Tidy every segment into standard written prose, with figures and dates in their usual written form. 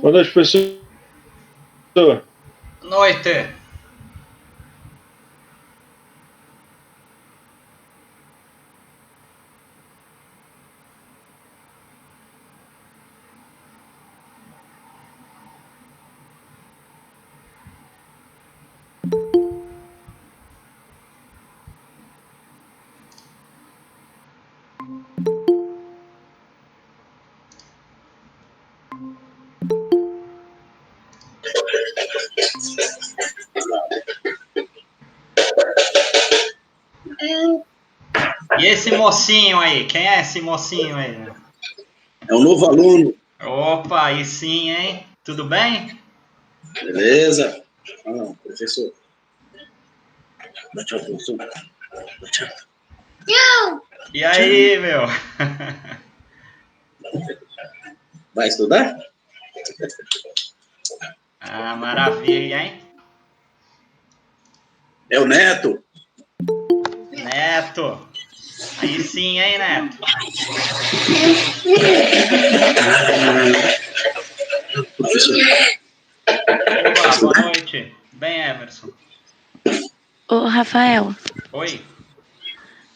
Boa noite, professor. Noite. E esse mocinho aí? Quem é esse mocinho aí? É um novo aluno. Opa, aí sim, hein? Tudo bem? Beleza? Ah, professor. Tchau, professor. Tchau. E aí, meu? Vai estudar? Ah, maravilha, hein? É o Neto. Neto. Aí sim, hein, Neto? Professor. Opa, boa noite. Bem, Emerson? Ô, Rafael, Oi?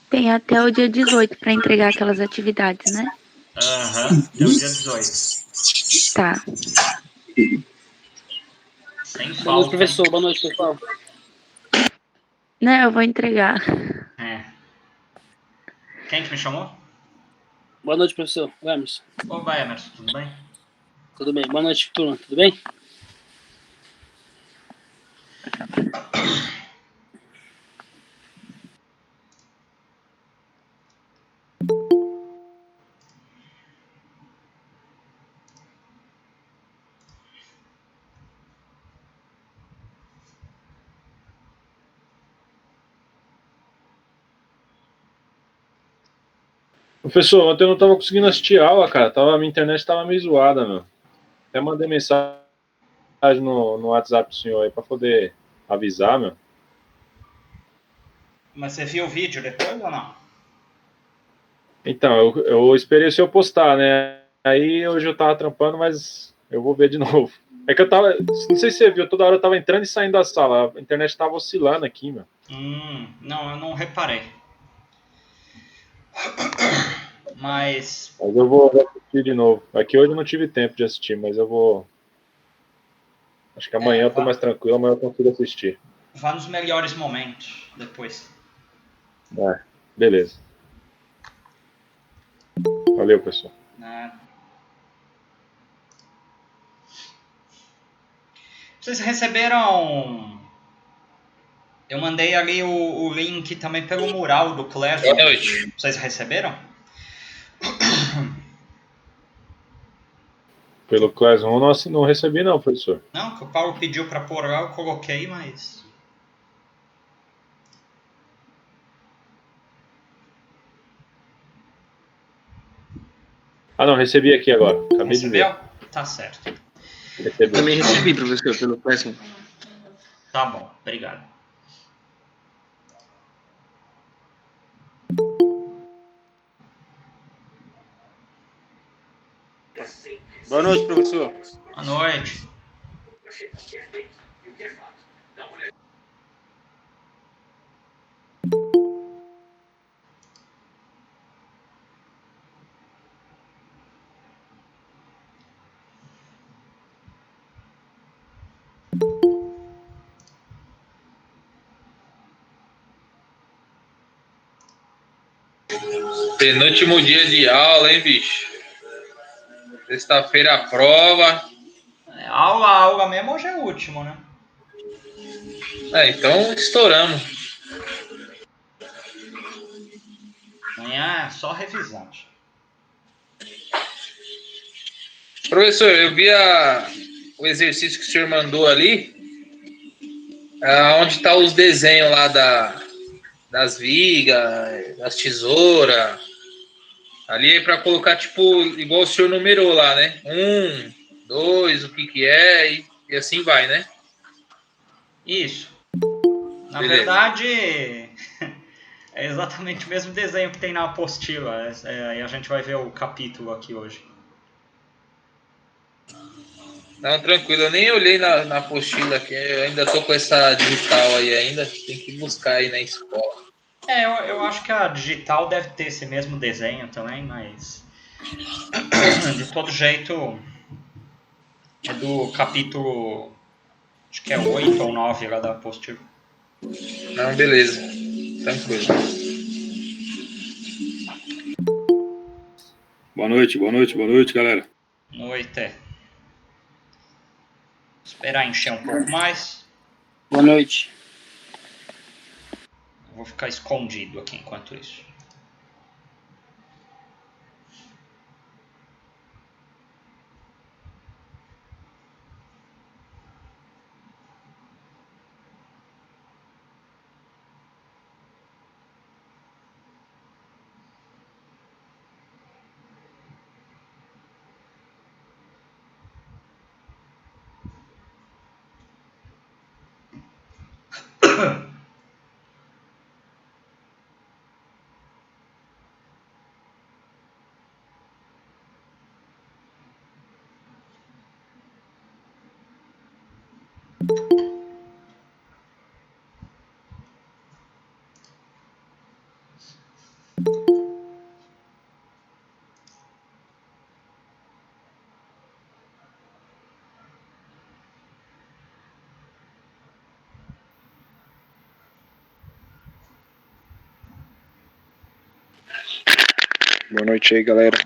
tem até o dia 18 para entregar aquelas atividades, né? Aham, até o dia 18. Tá. Sem falta. Boa noite, professor. Boa noite, pessoal. Não, eu vou entregar. É. Quem que me chamou? Boa noite, professor. Emerson. Opa, Emerson, tudo bem? Tudo bem? Boa noite, turma. Tudo bem? Professor, ontem eu não estava conseguindo assistir a aula, cara. Minha internet estava meio zoada, meu. Até mandei mensagem no WhatsApp do senhor aí para poder avisar, meu. Mas você viu o vídeo depois ou não? Então, eu esperei o senhor postar, né? Aí hoje eu tava trampando, mas eu vou ver de novo. É que eu tava. Não sei se você viu, toda hora eu tava entrando e saindo da sala. A internet tava oscilando aqui, meu. Não, eu não reparei. Mas eu vou assistir de novo. Aqui hoje eu não tive tempo de assistir, mas eu vou. Acho que amanhã eu tô mais tranquilo, amanhã eu consigo assistir. vá nos melhores momentos depois. Beleza. Valeu, pessoal. Vocês receberam... Eu mandei ali o link também pelo mural do Classroom. Boa noite. Vocês receberam? Pelo Classroom não recebi não, professor. Não, que o Paulo pediu para pôr lá, eu coloquei, mas... Ah, não, recebi aqui agora. Acabei de ver. Tá certo. Eu também recebi, professor, pelo Classroom. Tá bom, obrigado. Boa noite, professor. Boa noite. Penúltimo dia de aula, hein, bicho? Sexta-feira a prova. Aula mesmo hoje é o último, né? Então estouramos. Amanhã é só revisão. Professor, eu vi o exercício que o senhor mandou ali. onde tá os desenhos lá das vigas, das tesouras. Ali é para colocar, tipo, igual o senhor numerou lá, né? 1, 2, o que é, e assim vai, né? Isso. Na Beleza. verdade, é exatamente o mesmo desenho que tem na apostila. E a gente vai ver o capítulo aqui hoje. Não, tranquilo, eu nem olhei na apostila aqui, eu ainda tô com essa digital aí ainda, tem que buscar aí na escola. Eu acho que a digital deve ter esse mesmo desenho também, mas de todo jeito é do capítulo, acho que é 8 ou 9 lá da apostila. Não, beleza, tranquilo. Boa noite, galera. Noite. Esperar encher um pouco mais. Boa noite. Eu vou ficar escondido aqui enquanto isso. Boa noite aí, galera.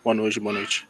Boa noite.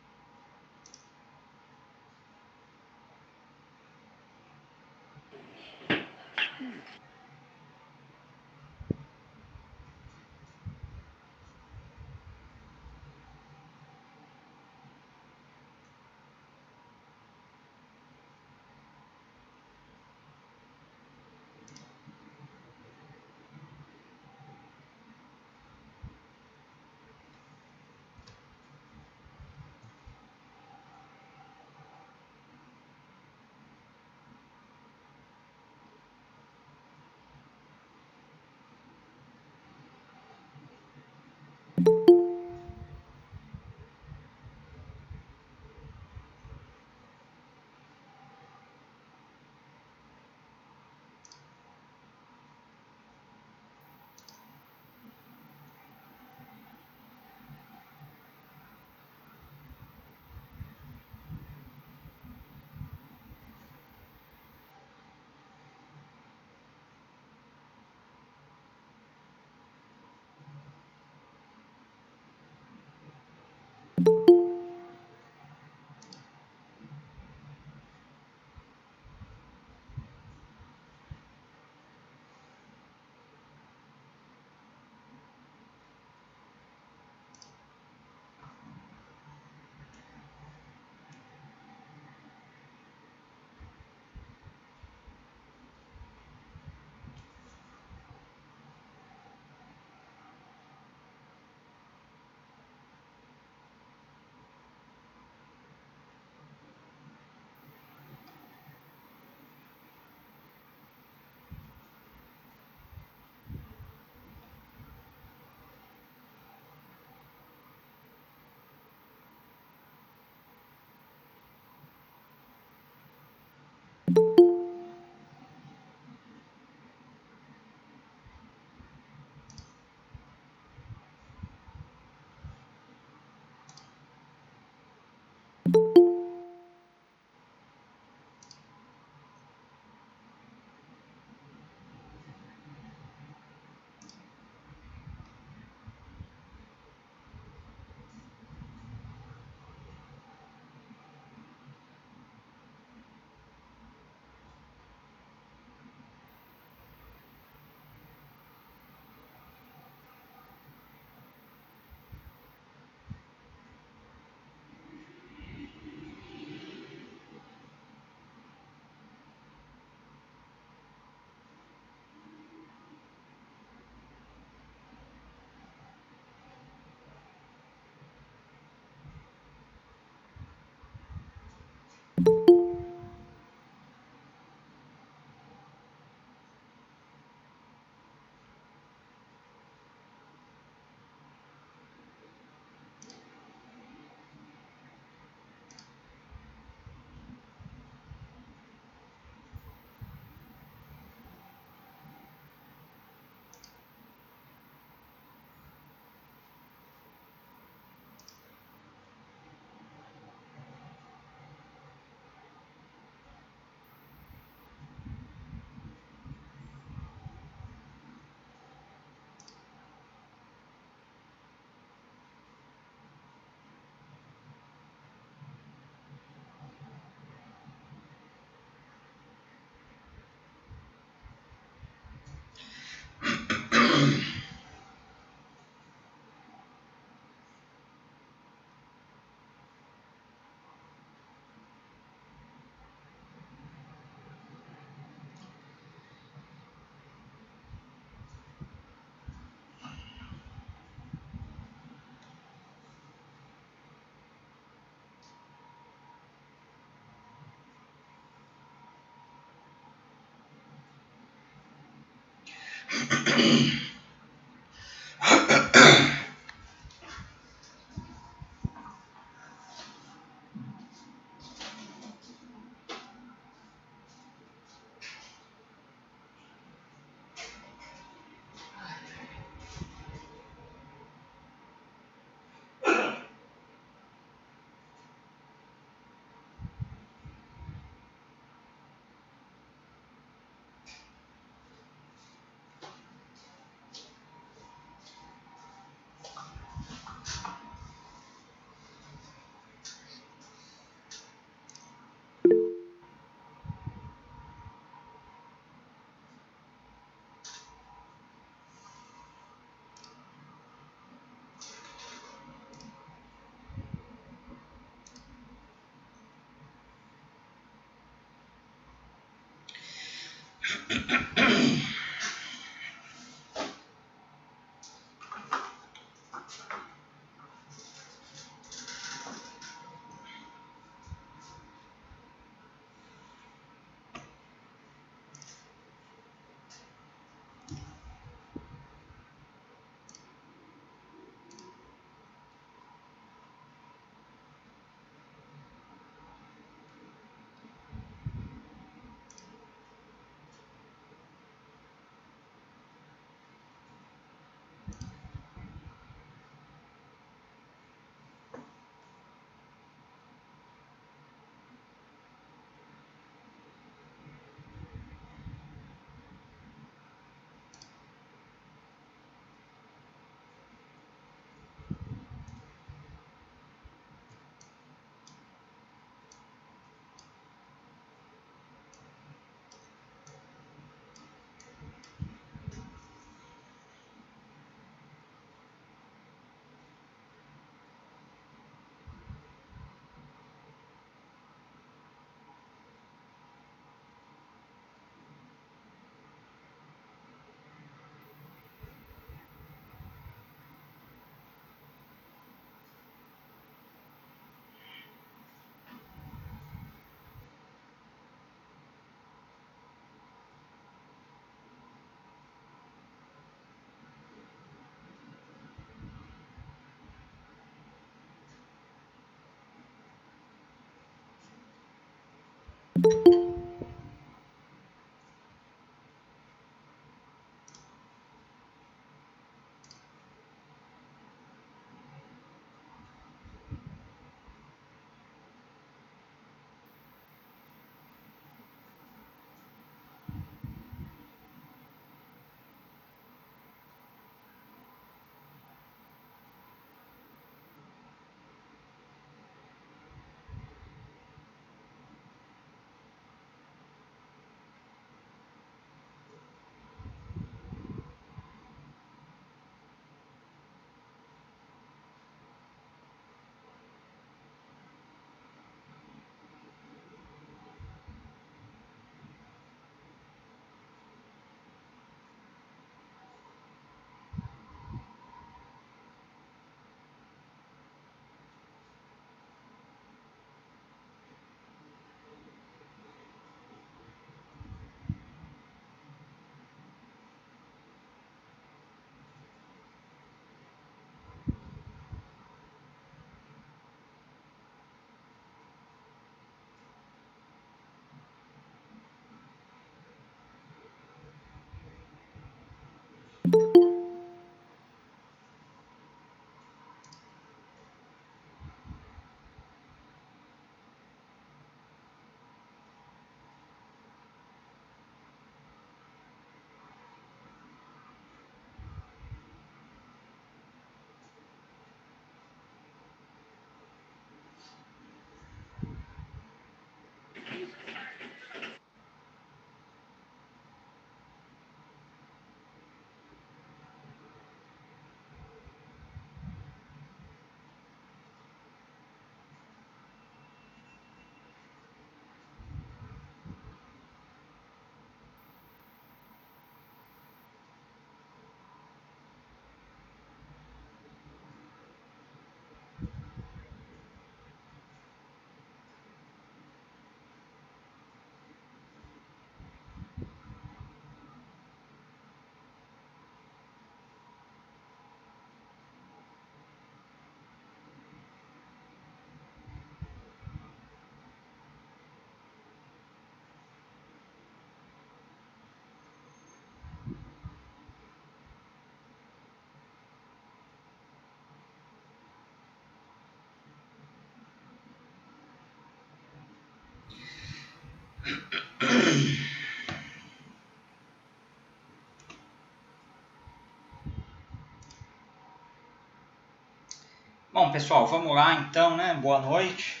Bom, pessoal, vamos lá então, né? Boa noite.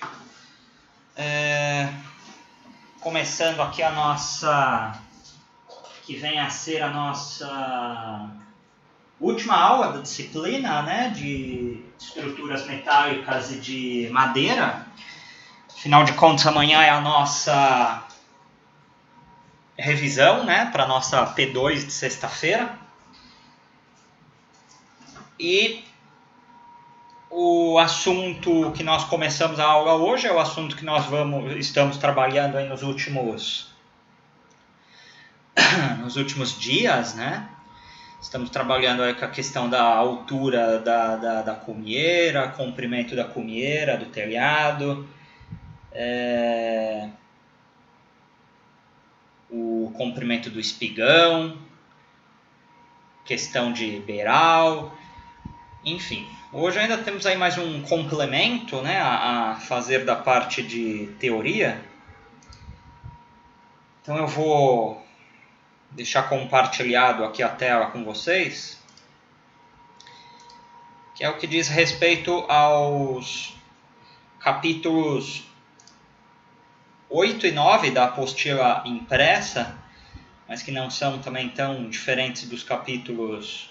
Começando aqui a nossa... que vem a ser a nossa última aula da disciplina, né? De estruturas metálicas e de madeira. Afinal de contas, amanhã é a nossa revisão, né? Para a nossa P2 de sexta-feira. E o assunto que nós começamos a aula hoje é o assunto que nós estamos trabalhando aí nos últimos dias, né? Estamos trabalhando aí com a questão da altura da cumieira, comprimento da cumieira, do telhado, o comprimento do espigão, questão de beiral, enfim. Hoje ainda temos aí mais um complemento, né, a fazer da parte de teoria. Então eu vou deixar compartilhado aqui a tela com vocês, que é o que diz respeito aos capítulos 8 e 9 da apostila impressa, mas que não são também tão diferentes dos capítulos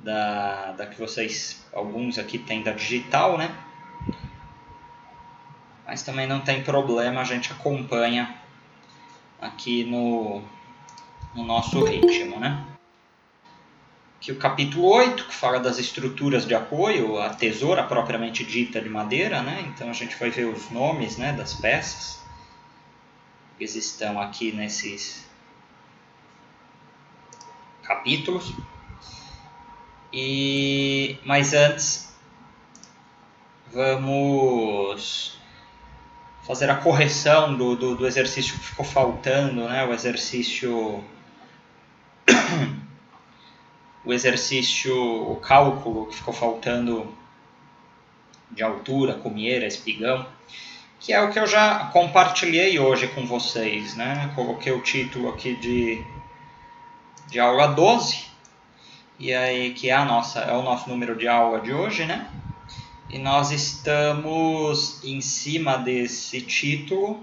da que vocês, alguns aqui têm da digital, né? Mas também não tem problema, a gente acompanha aqui no nosso ritmo, né? Aqui o capítulo 8, que fala das estruturas de apoio, a tesoura propriamente dita de madeira, né? Então a gente vai ver os nomes, né, das peças. Eles estão aqui nesses capítulos. Mas antes, vamos fazer a correção do exercício que ficou faltando, né? O cálculo que ficou faltando de altura, cumieira, espigão, que é o que eu já compartilhei hoje com vocês, né? Coloquei o título aqui de aula 12, e aí que é o nosso número de aula de hoje, né? E nós estamos em cima desse título,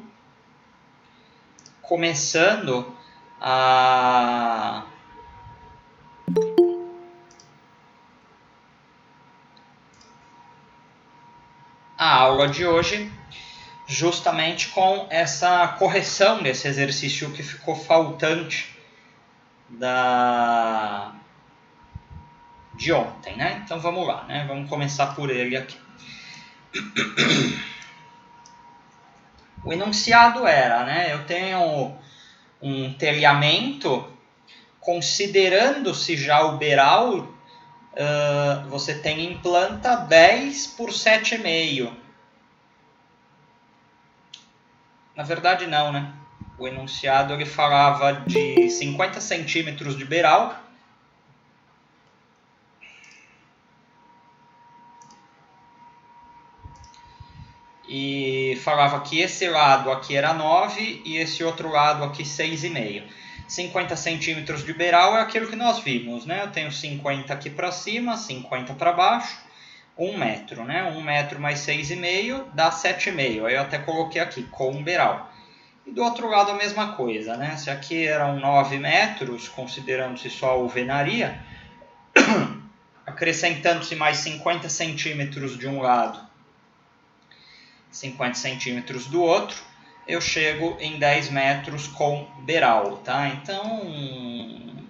começando a aula de hoje, justamente com essa correção desse exercício que ficou faltante de ontem, né? Então vamos lá, né? Vamos começar por ele aqui. O enunciado era, né? Eu tenho um telhamento, considerando-se já o beiral, você tem em planta 10 por 7,5. Na verdade não, né? O enunciado ele falava de 50 centímetros de beiral e falava que esse lado aqui era 9 e esse outro lado aqui 6,5. 50 centímetros de beiral é aquilo que nós vimos, né? Eu tenho 50 aqui para cima, 50 para baixo, 1 metro, né? 1 metro mais 6,5 dá 7,5. Aí eu até coloquei aqui, com beiral. E do outro lado a mesma coisa, né? Se aqui eram 9 metros, considerando-se só a alvenaria, acrescentando-se mais 50 centímetros de um lado, 50 centímetros do outro, eu chego em 10 metros com beiral, tá? Então,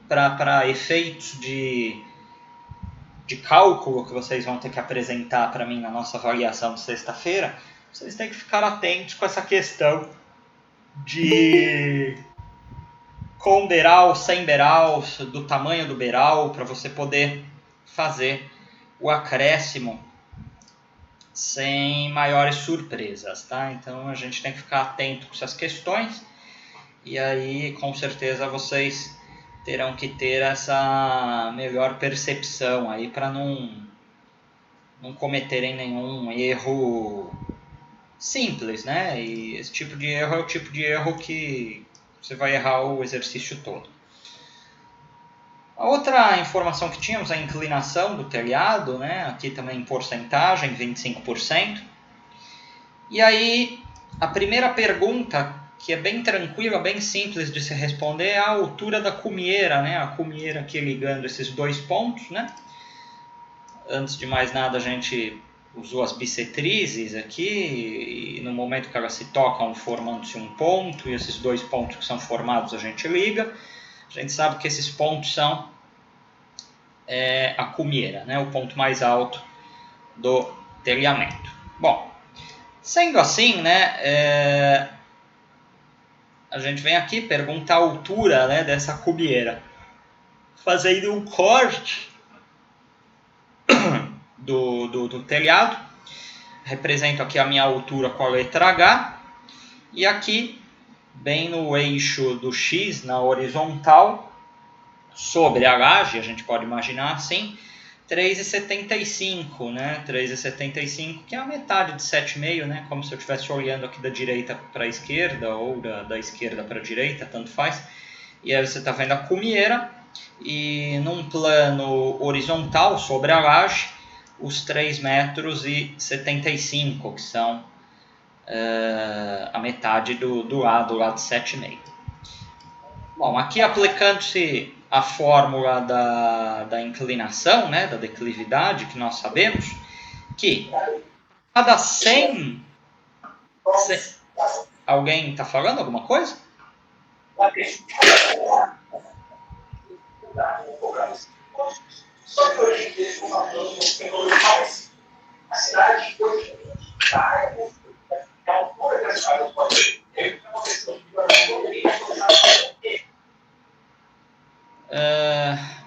para efeitos de cálculo que vocês vão ter que apresentar para mim na nossa avaliação de sexta-feira, vocês têm que ficar atentos com essa questão de com beiral, sem beiral, do tamanho do beiral, para você poder fazer o acréscimo sem maiores surpresas, tá? Então a gente tem que ficar atento com essas questões e aí com certeza vocês terão que ter essa melhor percepção aí para não cometerem nenhum erro simples, né? E esse tipo de erro é o tipo de erro que você vai errar o exercício todo. A outra informação que tínhamos, a inclinação do telhado, né? Aqui também em porcentagem, 25%. E aí, a primeira pergunta, que é bem tranquila, bem simples de se responder, é a altura da cumieira, né? A cumieira aqui ligando esses dois pontos, né? Antes de mais nada, a gente usou as bissetrizes aqui, e no momento que elas se tocam, formando-se um ponto, e esses dois pontos que são formados a gente liga. A gente sabe que esses pontos são a cumieira, né? O ponto mais alto do telhamento. Bom, sendo assim, né, a gente vem aqui perguntar a altura, né, dessa cumieira. Fazendo um corte do telhado, represento aqui a minha altura com a letra H, e aqui, bem no eixo do X, na horizontal, sobre a laje, a gente pode imaginar assim, 3,75, né? 3,75, que é a metade de 7,5, né? Como se eu estivesse olhando aqui da direita para a esquerda, ou da esquerda para a direita, tanto faz. E aí você está vendo a cumieira, e num plano horizontal, sobre a laje, os 3,75 metros, que são a metade do lado lá de 7,5. Bom, aqui aplicando-se a fórmula da inclinação, né, da declividade, que nós sabemos, que cada 100... Alguém está falando alguma coisa?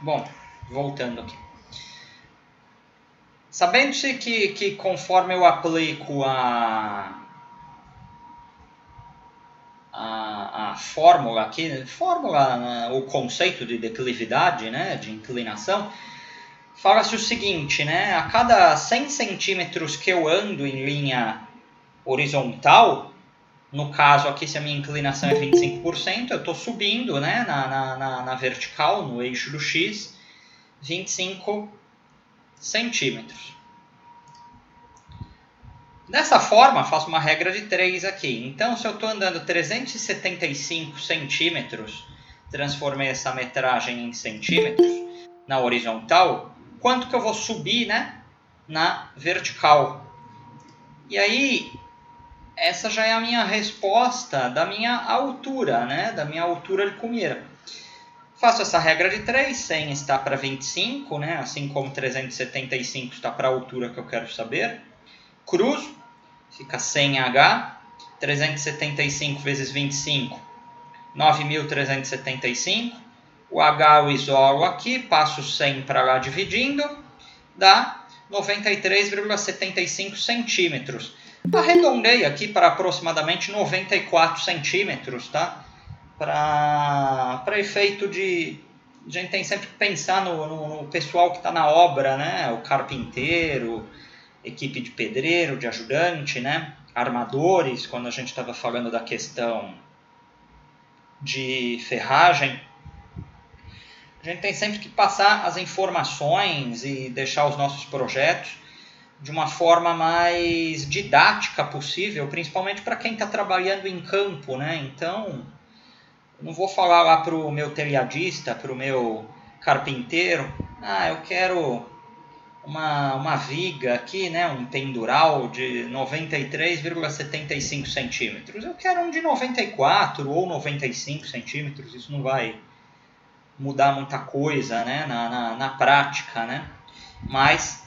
Bom, voltando aqui. Sabendo-se que conforme eu aplico a fórmula aqui, o conceito de declividade, né, de inclinação, fala-se o seguinte, né, a cada 100 centímetros que eu ando em linha horizontal, no caso aqui, se a minha inclinação é 25%, eu estou subindo, né, na vertical, no eixo do X, 25 centímetros. Dessa forma, faço uma regra de 3 aqui. Então, se eu estou andando 375 centímetros, transformei essa metragem em centímetros na horizontal, quanto que eu vou subir, né, na vertical? E aí, essa já é a minha resposta da minha altura, né, da minha altura de cumieira. Faço essa regra de 3, 100 está para 25, né, assim como 375 está para a altura que eu quero saber. Cruzo, fica 100H, 375 vezes 25, 9.375. O H eu isolo aqui, passo 100 para lá dividindo, dá 93,75 centímetros. Arredondei aqui para aproximadamente 94 centímetros, tá? Para efeito de... A gente tem sempre que pensar no pessoal que está na obra, né? O carpinteiro, equipe de pedreiro, de ajudante, né? armadores, quando a gente estava falando da questão de ferragem, a gente tem sempre que passar as informações e deixar os nossos projetos de uma forma mais didática possível, principalmente para quem está trabalhando em campo, né? Então, eu não vou falar lá para o meu telhadista, para o meu carpinteiro, eu quero uma viga aqui, né? Um pendural de 93,75 centímetros. Eu quero um de 94 ou 95 centímetros, isso não vai mudar muita coisa, né? na prática, né? Mas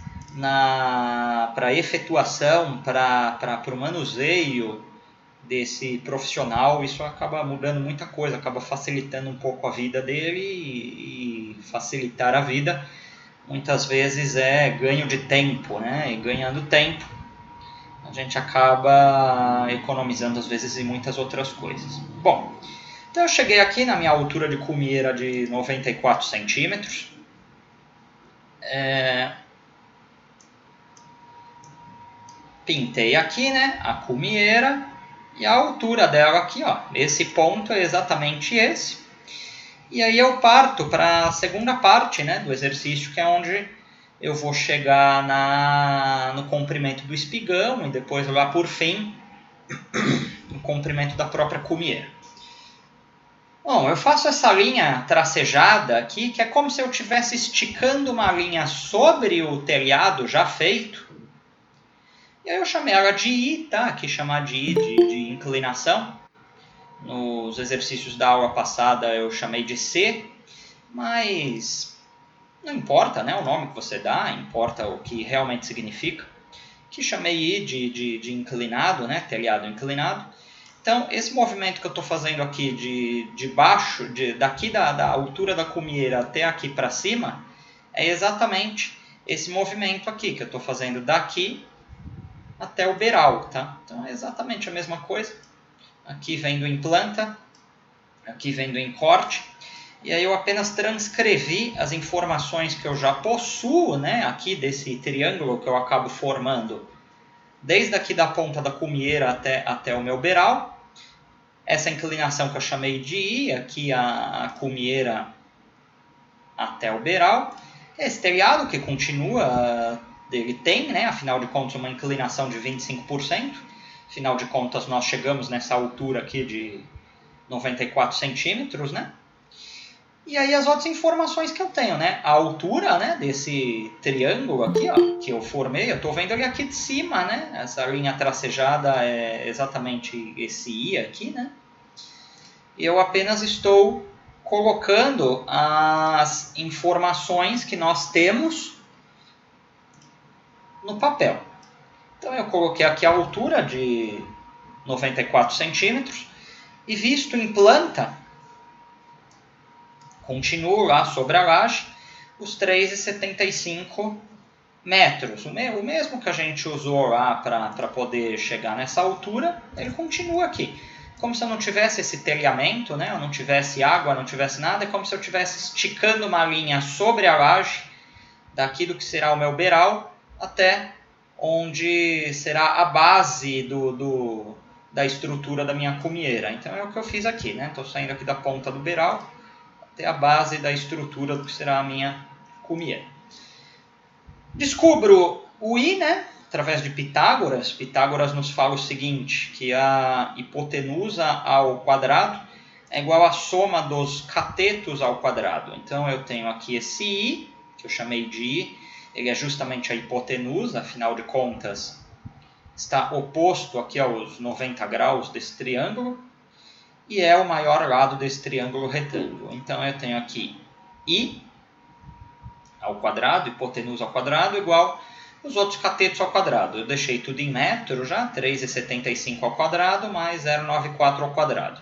para efetuação, para o manuseio desse profissional, isso acaba mudando muita coisa, acaba facilitando um pouco a vida dele e facilitar a vida muitas vezes é ganho de tempo, né? E ganhando tempo a gente acaba economizando às vezes em muitas outras coisas. Bom, então eu cheguei aqui na minha altura de cumieira de 94 centímetros. Pintei aqui, né, a cumieira e a altura dela aqui, ó. Esse ponto é exatamente esse. E aí eu parto para a segunda parte, né, do exercício, que é onde eu vou chegar no comprimento do espigão e depois lá por fim no comprimento da própria cumieira. Bom, eu faço essa linha tracejada aqui, que é como se eu estivesse esticando uma linha sobre o telhado já feito. E aí eu chamei ela de I, tá? Aqui chamar de I de inclinação. Nos exercícios da aula passada eu chamei de C, mas não importa, né, o nome que você dá, importa o que realmente significa. Que chamei I de inclinado, né, telhado inclinado. Então, esse movimento que eu estou fazendo aqui de baixo, daqui da altura da cumieira até aqui para cima, é exatamente esse movimento aqui, que eu estou fazendo daqui até o beiral, tá? Então, é exatamente a mesma coisa. Aqui vendo em planta, aqui vendo em corte. E aí eu apenas transcrevi as informações que eu já possuo, né, aqui desse triângulo que eu acabo formando, desde aqui da ponta da cumieira até o meu beiral. Essa inclinação que eu chamei de I, aqui a cumieira até o beiral. Esse telhado que continua, ele tem, né, afinal de contas, uma inclinação de 25%. Afinal de contas, nós chegamos nessa altura aqui de 94 centímetros, né? E aí as outras informações que eu tenho, né? A altura, né, desse triângulo aqui, ó, que eu formei, eu estou vendo ele aqui de cima, né? Essa linha tracejada é exatamente esse I aqui, né? E eu apenas estou colocando as informações que nós temos no papel. Então eu coloquei aqui a altura de 94 centímetros e visto em planta, continuo lá sobre a laje, os 3,75 metros. O mesmo que a gente usou lá para poder chegar nessa altura, ele continua aqui. Como se eu não tivesse esse telhamento, né? Eu não tivesse água, não tivesse nada. É como se eu estivesse esticando uma linha sobre a laje, daqui do que será o meu beiral, até onde será a base da estrutura da minha cumieira. Então é o que eu fiz aqui, né? Estou saindo aqui da ponta do beiral até a base da estrutura do que será a minha cumieira. Descubro o I, né, através de Pitágoras. Pitágoras nos fala o seguinte, que a hipotenusa ao quadrado é igual à soma dos catetos ao quadrado. Então eu tenho aqui esse I, que eu chamei de I, ele é justamente a hipotenusa, afinal de contas está oposto aqui aos 90 graus desse triângulo, e é o maior lado desse triângulo retângulo. Então eu tenho aqui I ao quadrado, hipotenusa ao quadrado, igual os outros catetos ao quadrado. Eu deixei tudo em metro já, 3,75 ao quadrado, mais 0,94 ao quadrado.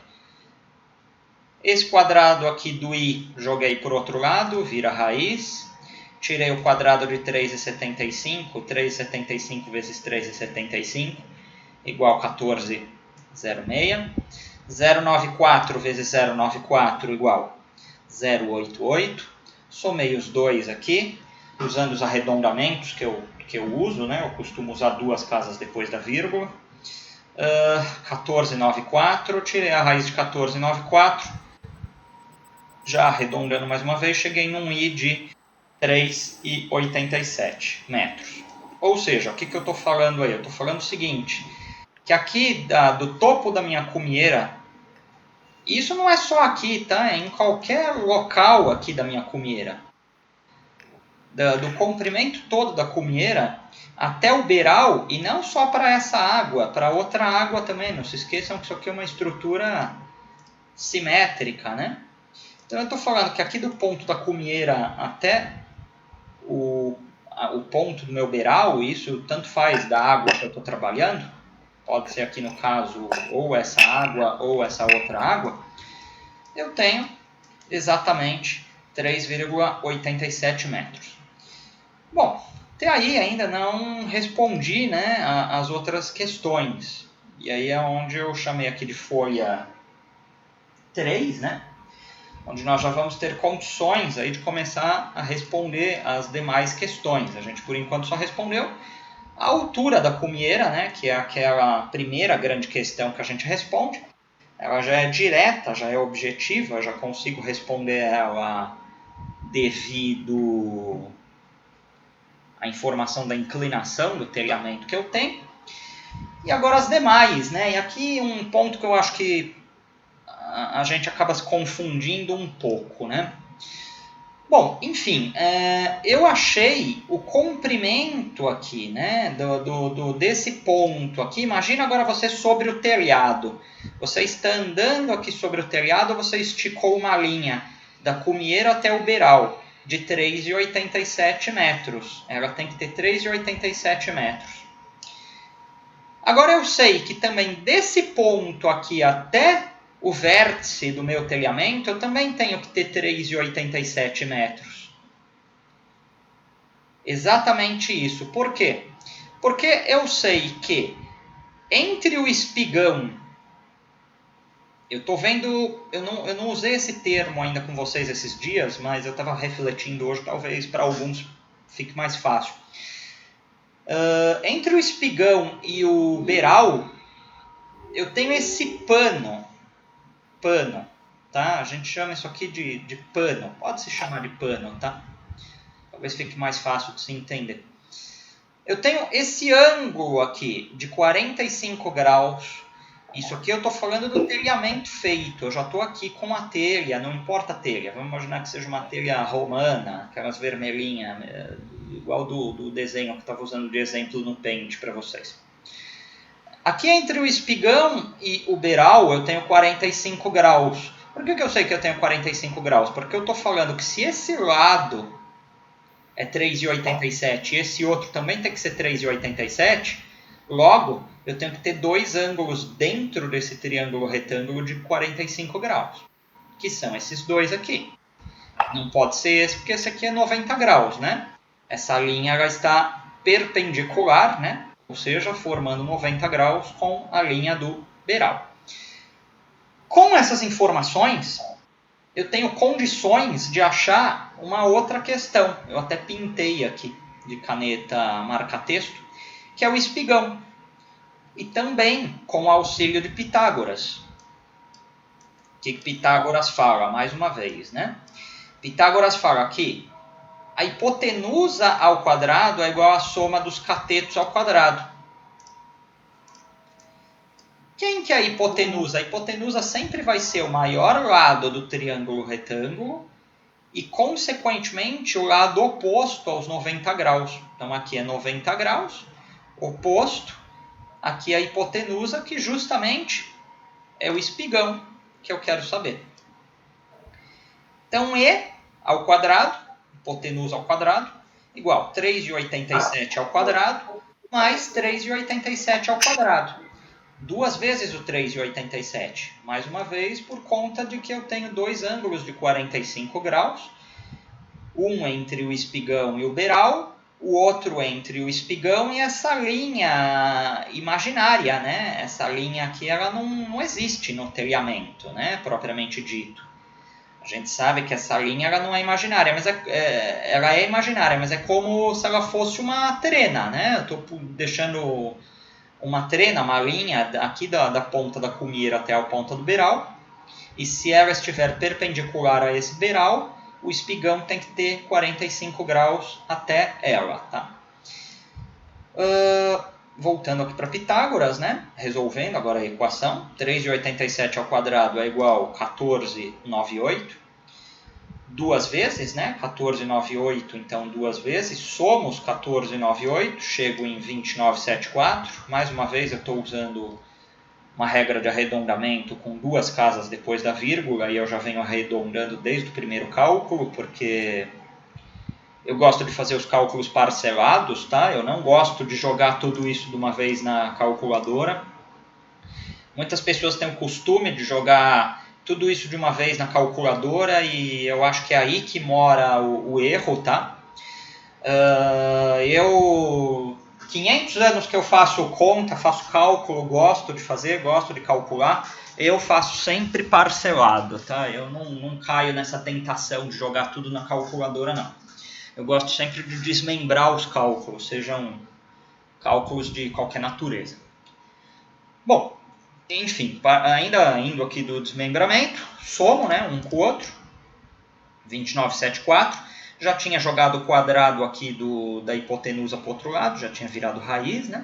Esse quadrado aqui do I, joguei por outro lado, vira raiz. Tirei o quadrado de 3,75, 3,75 vezes 3,75, igual 14,06. 0,94 vezes 0,94 igual 0,88. Somei os dois aqui, usando os arredondamentos que eu uso, né? Eu costumo usar duas casas depois da vírgula. 14,94, tirei a raiz de 14,94, já arredondando mais uma vez, cheguei num I de 3,87 metros. Ou seja, o que eu estou falando aí? Eu estou falando o seguinte, que aqui do topo da minha cumieira, isso não é só aqui, tá? É em qualquer local aqui da minha cumieira. Do comprimento todo da cumieira até o beiral, e não só para essa água, para outra água também. Não se esqueçam que isso aqui é uma estrutura simétrica, né? Então eu estou falando que aqui do ponto da cumieira até o ponto do meu beiral, isso tanto faz da água que eu estou trabalhando, pode ser aqui no caso ou essa água ou essa outra água, eu tenho exatamente 3,87 metros. Bom, até aí ainda não respondi, né, as outras questões. E aí é onde eu chamei aqui de folha 3, né? Onde nós já vamos ter condições aí de começar a responder as demais questões. A gente, por enquanto, só respondeu a altura da cumieira, né, que é aquela primeira grande questão que a gente responde. Ela já é direta, já é objetiva, já consigo responder ela devido à informação da inclinação do telhamento que eu tenho. E agora as demais, né? E aqui um ponto que eu acho que a gente acaba se confundindo um pouco, né? Bom, enfim, eu achei o comprimento aqui, né, desse ponto aqui. Imagina agora você sobre o telhado. Você está andando aqui sobre o telhado, você esticou uma linha da cumieira até o beiral de 3,87 metros. Ela tem que ter 3,87 metros. Agora eu sei que também desse ponto aqui até o vértice do meu telhamento, eu também tenho que ter 3,87 metros. Exatamente isso. Por quê? Porque eu sei que entre o espigão, eu estou vendo, eu não usei esse termo ainda com vocês esses dias, mas eu estava refletindo hoje, talvez para alguns fique mais fácil. Entre o espigão e o beiral, eu tenho esse pano, tá? A gente chama isso aqui de pano, pode se chamar de pano, tá? Talvez fique mais fácil de se entender. Eu tenho esse ângulo aqui de 45 graus. Isso aqui eu estou falando do telhamento feito. Eu já estou aqui com a telha, não importa a telha. Vamos imaginar que seja uma telha romana, aquelas vermelhinhas, igual do desenho que eu estava usando de exemplo no Paint para vocês. Aqui entre o espigão e o beiral eu tenho 45 graus. Por que eu sei que eu tenho 45 graus? Porque eu estou falando que se esse lado é 3,87 e esse outro também tem que ser 3,87, logo eu tenho que ter dois ângulos dentro desse triângulo retângulo de 45 graus, que são esses dois aqui. Não pode ser esse, porque esse aqui é 90 graus, né? Essa linha ela está perpendicular, né? Ou seja, formando 90 graus com a linha do beiral. Com essas informações, eu tenho condições de achar uma outra questão. Eu até pintei aqui de caneta marca-texto, que é o espigão. E também com o auxílio de Pitágoras. O que Pitágoras fala? Mais uma vez, né? Pitágoras fala que a hipotenusa ao quadrado é igual à soma dos catetos ao quadrado. Quem que é a hipotenusa? A hipotenusa sempre vai ser o maior lado do triângulo retângulo e, consequentemente, o lado oposto aos 90 graus. Então, aqui é 90 graus, oposto. Aqui é a hipotenusa, que justamente é o espigão que eu quero saber. Então, E ao quadrado, hipotenusa ao quadrado, igual 3,87 ao quadrado, mais 3,87 ao quadrado. Duas vezes o 3,87. Mais uma vez, por conta de que eu tenho dois ângulos de 45 graus. Um entre o espigão e o beiral, o outro entre o espigão e essa linha imaginária, né? Essa linha aqui ela não existe no telhamento, né? Propriamente dito. A gente sabe que essa linha ela não é imaginária, mas ela é imaginária, mas é como se ela fosse uma trena, né? Eu estou deixando uma trena, uma linha aqui da ponta da cumieira até a ponta do beiral. E se ela estiver perpendicular a esse beiral, o espigão tem que ter 45 graus até ela, tá? Voltando aqui para Pitágoras, né? Resolvendo agora a equação. 3,87 ao quadrado é igual a 14,98. Duas vezes, né? 14,98, então duas vezes. Somos 14,98, chego em 29,74. Mais uma vez eu estou usando uma regra de arredondamento com duas casas depois da vírgula, e eu já venho arredondando desde o primeiro cálculo, porque eu gosto de fazer os cálculos parcelados, tá? Eu não gosto de jogar tudo isso de uma vez na calculadora. Muitas pessoas têm o costume de jogar tudo isso de uma vez na calculadora, e eu acho que é aí que mora o erro, tá? 500 anos que eu faço conta, faço cálculo, gosto de fazer, gosto de calcular. Eu faço sempre parcelado, tá? Eu não caio nessa tentação de jogar tudo na calculadora, não. Eu gosto sempre de desmembrar os cálculos, sejam cálculos de qualquer natureza. Bom, enfim, ainda indo aqui do desmembramento, somo, né, um com o outro, 29,74. Já tinha jogado o quadrado aqui da hipotenusa para o outro lado, já tinha virado raiz, né?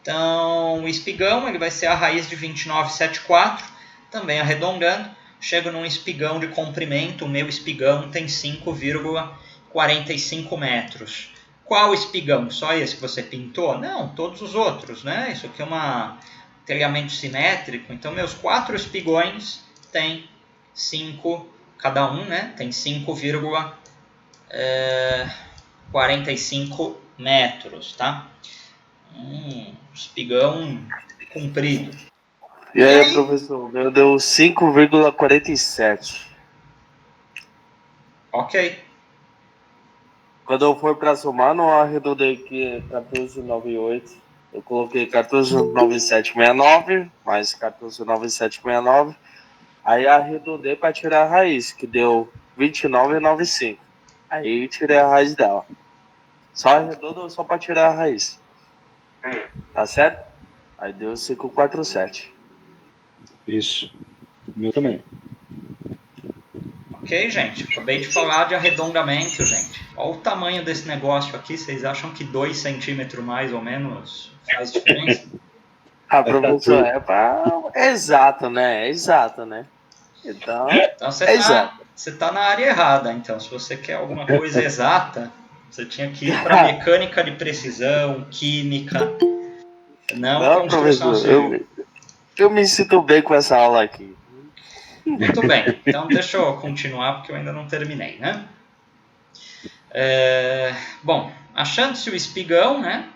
Então, o espigão ele vai ser a raiz de 29,74, também arredondando. Chego num espigão de comprimento, o meu espigão tem 5,45 metros. Qual espigão? Só esse que você pintou? Não, todos os outros, né? Isso aqui é um telhamento simétrico, então meus 4 espigões têm 5, cada um, né? Tem 5,45 metros, tá? Espigão comprido. E aí, professor, o meu deu 5,47. Ok. Quando eu for para somar, não arredondei aqui 14,98. Eu coloquei 14,9769 mais 14,9769. Aí arredondei para tirar a raiz, que deu 29,95. Aí tirei a raiz dela. Só arredondo só para tirar a raiz. Tá certo? Aí deu 5,47. Isso. O meu também. Ok, gente. Acabei de falar de arredondamento, gente. Olha o tamanho desse negócio aqui. Vocês acham que 2 centímetros mais ou menos faz diferença? Professor, é exato, né? É exato, né? Então você tá na área errada, então. Se você quer alguma coisa exata, você tinha que ir para mecânica de precisão, química, não construção civil. Eu me sinto bem com essa aula aqui. Muito bem, então deixa eu continuar porque eu ainda não terminei, né? Bom, achando-se o espigão, né?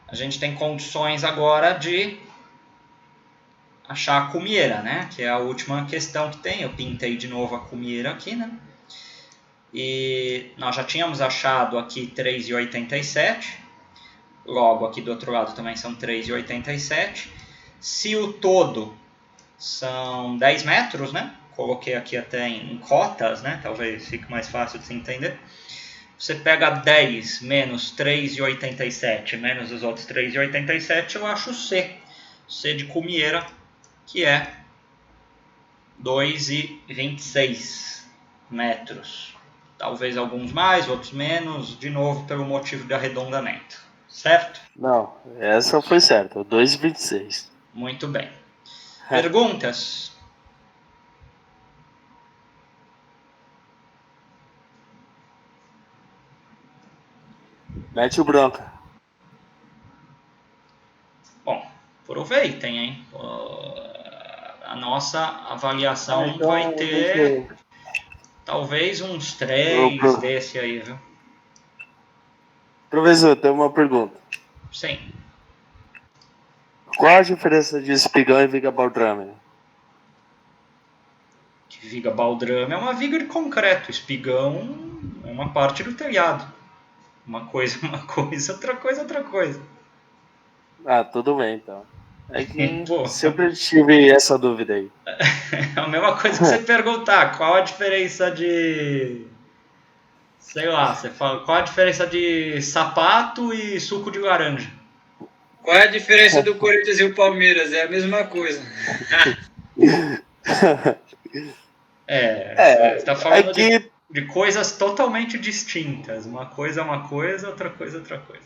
A gente tem condições agora de achar a cumieira, né? Que é a última questão que tem. Eu pintei de novo a cumieira aqui, né? E nós já tínhamos achado aqui 3,87. Logo, aqui do outro lado também são 3,87. Se o todo são 10 metros, né? Coloquei aqui até em cotas, né? Talvez fique mais fácil de se entender. Você pega 10 menos 3,87 menos os outros 3,87, eu acho o C. C de cumieira, que é 2,26 metros. Talvez alguns mais, outros menos, de novo pelo motivo de arredondamento. Certo? Não, essa foi certa, 2,26. Muito bem. Perguntas? Mete o branca. Bom, aproveitem, hein? A nossa avaliação vai ter talvez uns 3 desse aí, viu? Professor, tem uma pergunta. Sim. Qual a diferença de espigão e viga baldrame? Viga baldrame é uma viga de concreto. Espigão é uma parte do telhado. Uma coisa, outra coisa. Tudo bem, então. É que sempre tive essa dúvida aí. É a mesma coisa que você perguntar qual a diferença de... Sei lá, você fala, qual a diferença de sapato e suco de laranja? Qual é a diferença do Corinthians e o Palmeiras? É a mesma coisa. Você está falando de coisas totalmente distintas. Uma coisa é uma coisa, outra coisa é outra coisa.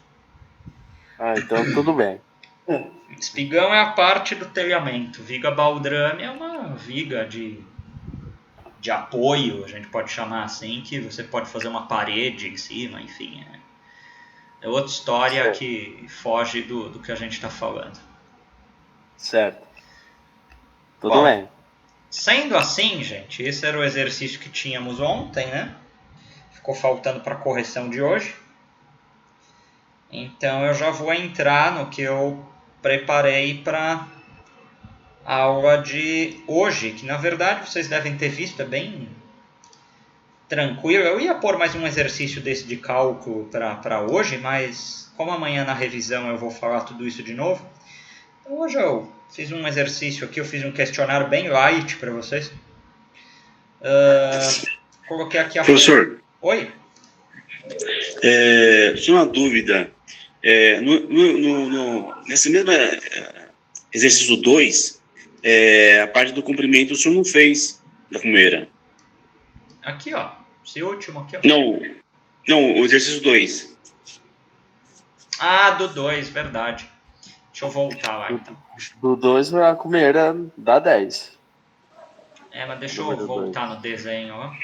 Então tudo bem. Espigão é a parte do telhamento. Viga baldrame é uma viga de apoio, a gente pode chamar assim, que você pode fazer uma parede em cima, enfim. É outra história que foge do que a gente está falando. Certo. Tudo bem. Sendo assim, gente, esse era o exercício que tínhamos ontem, né? Ficou faltando para a correção de hoje. Então eu já vou entrar no que eu preparei para a aula de hoje, que na verdade vocês devem ter visto, é bem tranquilo. Eu ia pôr mais um exercício desse de cálculo para hoje, mas como amanhã na revisão eu vou falar tudo isso de novo, então hoje eu fiz um exercício aqui, eu fiz um questionário bem light para vocês. Coloquei aqui a... Professor. Oi? Só uma dúvida. Nesse mesmo exercício 2, a parte do comprimento o senhor não fez da primeira. Aqui, ó. Esse último aqui, ó. Não, o exercício 2. Ah, do 2, verdade. Deixa eu voltar lá, então. Do 2 a primeira dá 10. Mas deixa eu voltar no desenho, ó.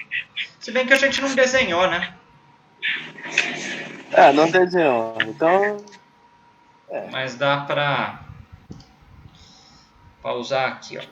Se bem que a gente não desenhou, né? Não desenhou. Então... Mas dá pra pausar aqui, ó.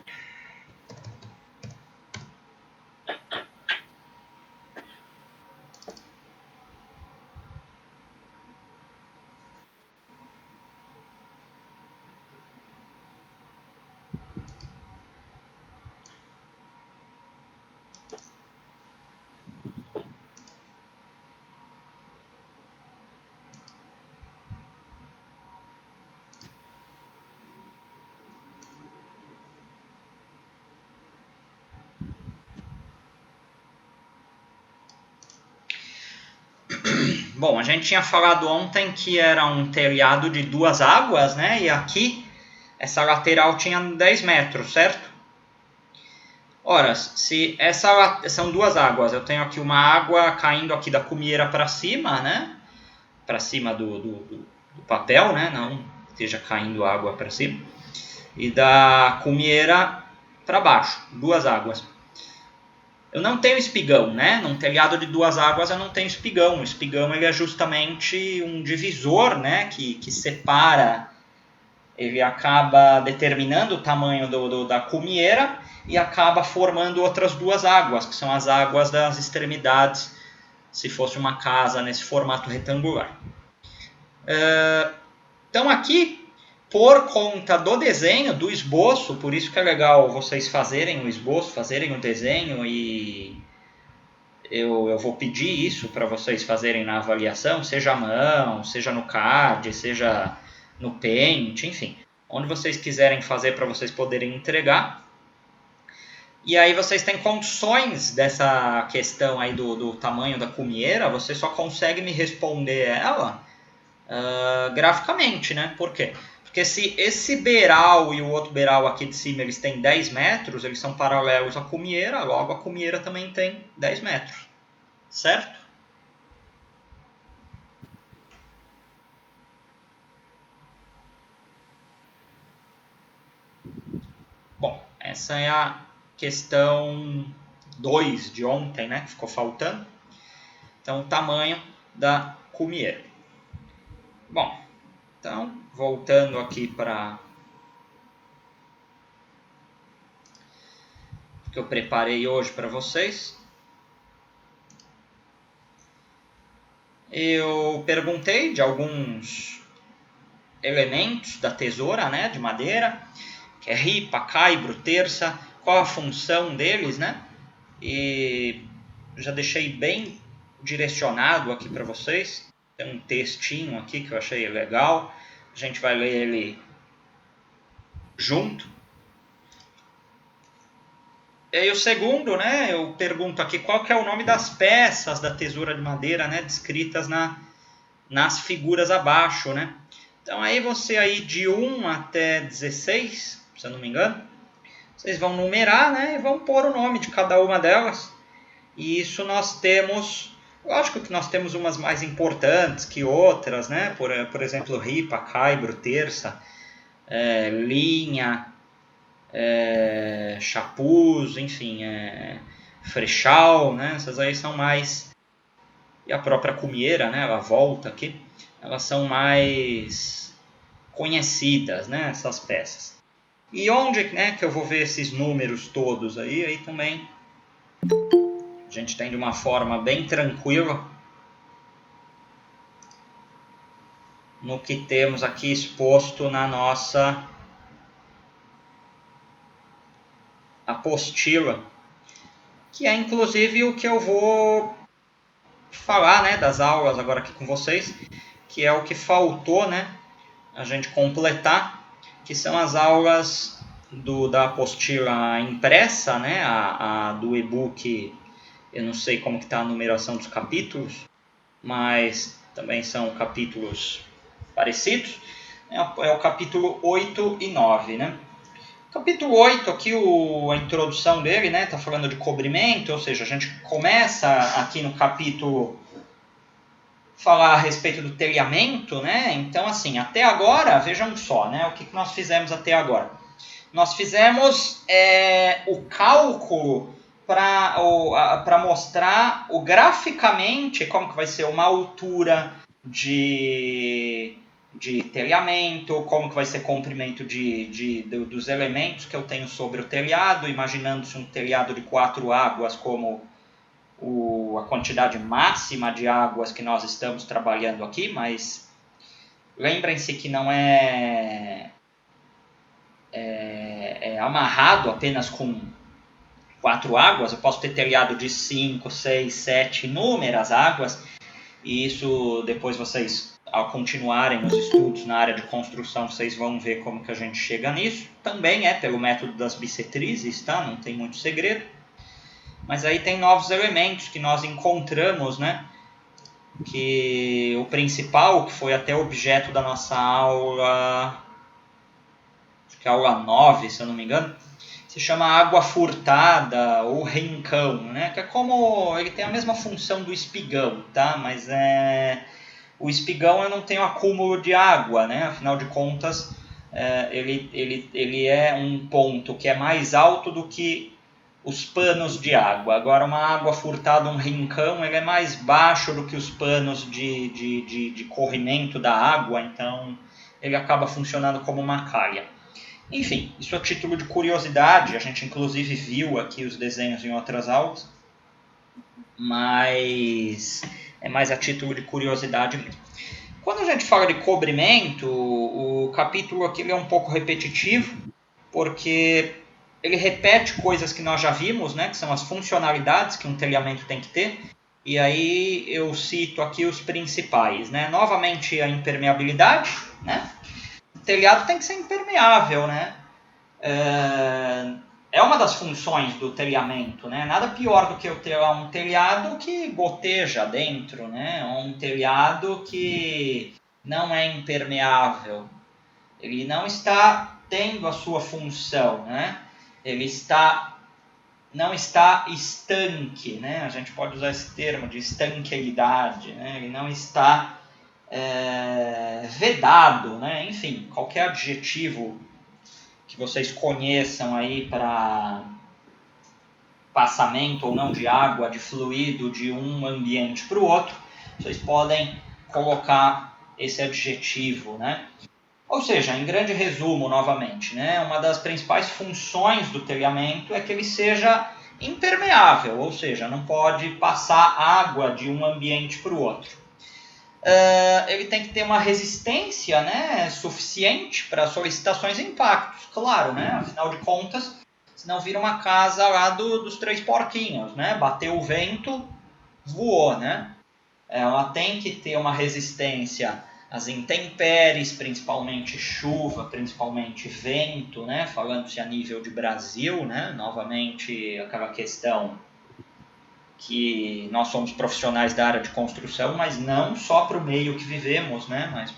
Bom, a gente tinha falado ontem que era um telhado de 2 águas, né? E aqui, essa lateral tinha 10 metros, certo? Ora, se são 2 águas, eu tenho aqui uma água caindo aqui da cumieira para cima, né? Para cima do papel, né? Não esteja caindo água para cima. E da cumieira para baixo, 2 águas. Eu não tenho espigão, né? Num telhado de 2 águas eu não tenho espigão. O espigão ele é justamente um divisor, né? Que separa, ele acaba determinando o tamanho da cumieira e acaba formando outras 2 águas, que são as águas das extremidades, se fosse uma casa nesse formato retangular. Então aqui, por conta do desenho, do esboço, por isso que é legal vocês fazerem o esboço, fazerem o desenho, e eu vou pedir isso para vocês fazerem na avaliação, seja à mão, seja no CAD, seja no Paint, enfim, onde vocês quiserem fazer para vocês poderem entregar. E aí vocês têm condições dessa questão aí do tamanho da cumieira, você só consegue me responder ela graficamente, né? Por quê? Porque se esse beiral e o outro beiral aqui de cima eles têm 10 metros, eles são paralelos à cumieira, logo a cumieira também tem 10 metros. Certo? Bom, essa é a questão 2 de ontem, né? Que ficou faltando. Então, o tamanho da cumieira. Bom, então, voltando aqui para o que eu preparei hoje para vocês. Eu perguntei de alguns elementos da tesoura, né, de madeira, que é ripa, caibro, terça, qual a função deles, né? E já deixei bem direcionado aqui para vocês. Tem um textinho aqui que eu achei legal. A gente vai ler ele junto. E o segundo, né, eu pergunto aqui qual que é o nome das peças da tesoura de madeira, né, descritas nas figuras abaixo, né? Então aí você aí de 1 até 16, se eu não me engano, vocês vão numerar, né, e vão pôr o nome de cada uma delas. E isso nós temos, lógico que nós temos umas mais importantes que outras, né, por exemplo, ripa, caibro, terça, linha, chapuz, enfim, frechal, né, essas aí são mais, e a própria cumieira, né, ela volta aqui, elas são mais conhecidas, né, essas peças. E onde, né, que eu vou ver esses números todos aí também a gente tem de uma forma bem tranquila no que temos aqui exposto na nossa apostila, que é inclusive o que eu vou falar, né, das aulas agora aqui com vocês, que é o que faltou, né, a gente completar, que são as aulas da apostila impressa, né, a do e-book. Eu não sei como que está a numeração dos capítulos, mas também são capítulos parecidos. É o capítulo 8 e 9, né? Capítulo 8, aqui a introdução dele, né? Tá falando de cobrimento, ou seja, a gente começa aqui no capítulo falar a respeito do telhamento, né? Então, assim, até agora, vejam só, né? O que nós fizemos até agora? Nós fizemos o cálculo para mostrar graficamente como que vai ser uma altura de telhamento, como que vai ser comprimento dos elementos que eu tenho sobre o telhado, imaginando-se um telhado de 4 águas como a quantidade máxima de águas que nós estamos trabalhando aqui, mas lembrem-se que não é amarrado apenas com 4 águas. Eu posso ter telhado de 5, 6, 7, inúmeras águas, e isso depois vocês, ao continuarem os estudos na área de construção, vocês vão ver como que a gente chega nisso. Também pelo método das bissetrizes, tá? Não tem muito segredo. Mas aí tem novos elementos que nós encontramos, né? Que o principal, que foi até objeto da nossa aula, acho que é a aula 9, se eu não me engano, se chama água furtada ou rincão, né? Que é como, ele tem a mesma função do espigão, tá? Mas o espigão eu não tenho acúmulo de água, né? Afinal de contas, ele é um ponto que é mais alto do que os panos de água. Agora, uma água furtada, um rincão, ele é mais baixo do que os panos de corrimento da água, então ele acaba funcionando como uma calha. Enfim, isso a título de curiosidade, a gente inclusive viu aqui os desenhos em outras aulas, mas é mais a título de curiosidade mesmo. Quando a gente fala de cobrimento, o capítulo aqui é um pouco repetitivo, porque ele repete coisas que nós já vimos, né, que são as funcionalidades que um telhamento tem que ter, e aí eu cito aqui os principais, né? Novamente a impermeabilidade, né? O telhado tem que ser impermeável, né? É uma das funções do telhamento, né? Nada pior do que eu ter um telhado que goteja dentro, né? Um telhado que não é impermeável. Ele não está tendo a sua função, né? Ele não está estanque, né? A gente pode usar esse termo de estanqueidade, né? Ele não está vedado, né? Enfim, qualquer adjetivo que vocês conheçam aí para passamento ou não de água, de fluido de um ambiente para o outro, vocês podem colocar esse adjetivo, né? Ou seja, em grande resumo, novamente, né, uma das principais funções do telhamento é que ele seja impermeável, ou seja, não pode passar água de um ambiente para o outro. Ele tem que ter uma resistência, né, suficiente para solicitações e impactos, claro, né, afinal de contas, senão vira uma casa lá dos 3 porquinhos, né, bateu o vento, voou, né. Ela tem que ter uma resistência às intempéries, principalmente chuva, principalmente vento, né? Falando-se a nível de Brasil, né? Novamente aquela questão que nós somos profissionais da área de construção, mas não só para o meio que vivemos, né? Mas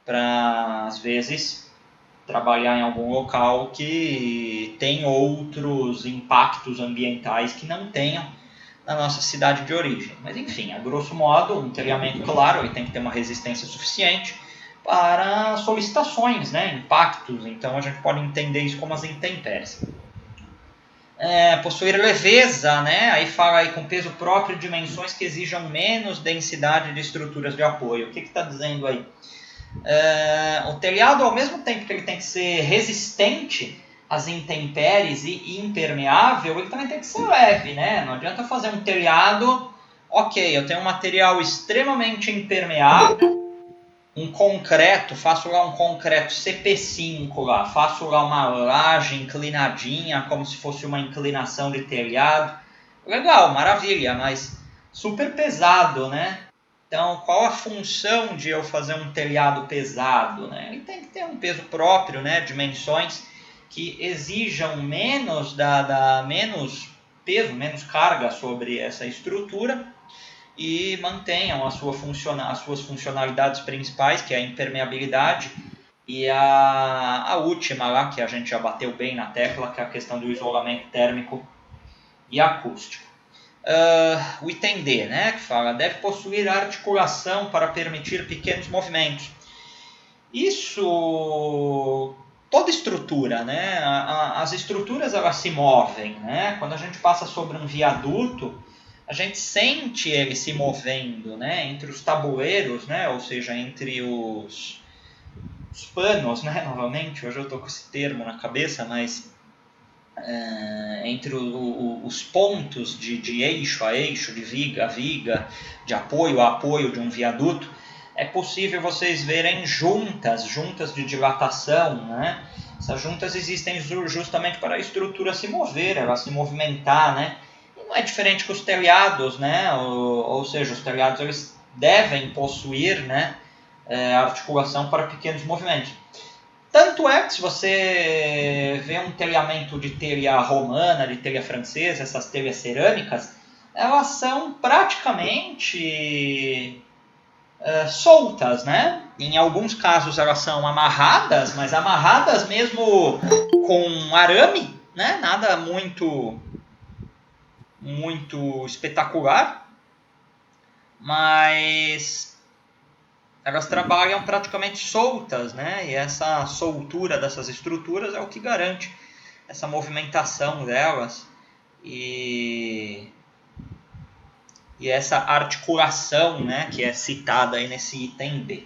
para, às vezes, trabalhar em algum local que tem outros impactos ambientais que não tenham na nossa cidade de origem. Mas, enfim, a grosso modo, um telhamento, claro, ele tem que ter uma resistência suficiente para solicitações, né, impactos. Então, a gente pode entender isso como as intempéries. Possuir leveza, né, aí fala aí com peso próprio e dimensões que exijam menos densidade de estruturas de apoio. O que está dizendo aí? O telhado, ao mesmo tempo que ele tem que ser resistente às intempéries e impermeável, ele também tem que ser leve, né? Não adianta fazer um telhado, ok, eu tenho um material extremamente impermeável, um concreto, faço lá um concreto CP5 lá, faço lá uma laje inclinadinha, como se fosse uma inclinação de telhado. Legal, maravilha, mas super pesado, né? Então, qual a função de eu fazer um telhado pesado, né? Ele tem que ter um peso próprio, né? Dimensões que exijam menos menos peso, menos carga sobre essa estrutura e mantenham as suas funcionalidades principais, que é a impermeabilidade e a última lá, que a gente já bateu bem na tecla, que é a questão do isolamento térmico e acústico. O item D, né, que fala, deve possuir articulação para permitir pequenos movimentos. Isso, toda estrutura, né, as estruturas elas se movem, né, quando a gente passa sobre um viaduto, a gente sente ele se movendo, né, entre os tabuleiros, né, ou seja, entre os panos, né, novamente, hoje eu estou com esse termo na cabeça, mas entre os pontos de eixo a eixo, de viga a viga, de apoio a apoio de um viaduto, é possível vocês verem juntas de dilatação, né? Essas juntas existem justamente para a estrutura se mover, ela se movimentar, né? E não é diferente com os telhados, né? Ou seja, os telhados eles devem possuir, né, articulação para pequenos movimentos. Tanto é que se você vê um telhamento de telha romana, de telha francesa, essas telhas cerâmicas, elas são praticamente soltas, né? Em alguns casos elas são amarradas, mas amarradas mesmo com arame, né? Nada muito espetacular, mas elas trabalham praticamente soltas, né? E essa soltura dessas estruturas é o que garante essa movimentação delas e essa articulação, né, que é citada aí nesse item B.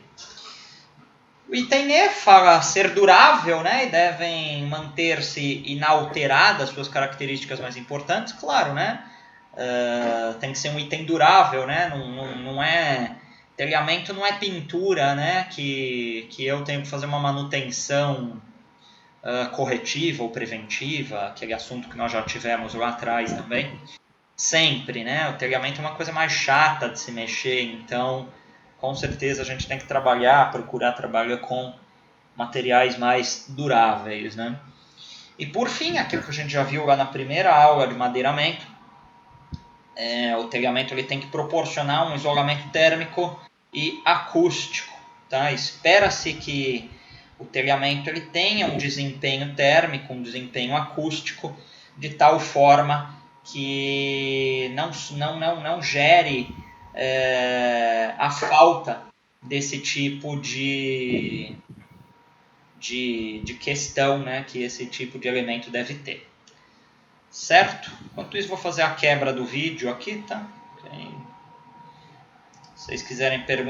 O item E fala ser durável, né, e devem manter-se inalteradas suas características mais importantes, claro, né? Tem que ser um item durável, né? Não é telhamento, não é pintura, né? Que eu tenho que fazer uma manutenção corretiva ou preventiva, aquele assunto que nós já tivemos lá atrás também. Sempre, né? O telhamento é uma coisa mais chata de se mexer, então com certeza a gente tem que procurar trabalhar com materiais mais duráveis, né? E por fim, aquilo que a gente já viu lá na primeira aula de madeiramento, o telhamento ele tem que proporcionar um isolamento térmico e acústico, tá? Espera-se que o telhamento ele tenha um desempenho térmico, um desempenho acústico, de tal forma que não gere a falta desse tipo de questão, né, que esse tipo de elemento deve ter. Certo? Enquanto isso, vou fazer a quebra do vídeo aqui, tá? Se vocês quiserem perguntar,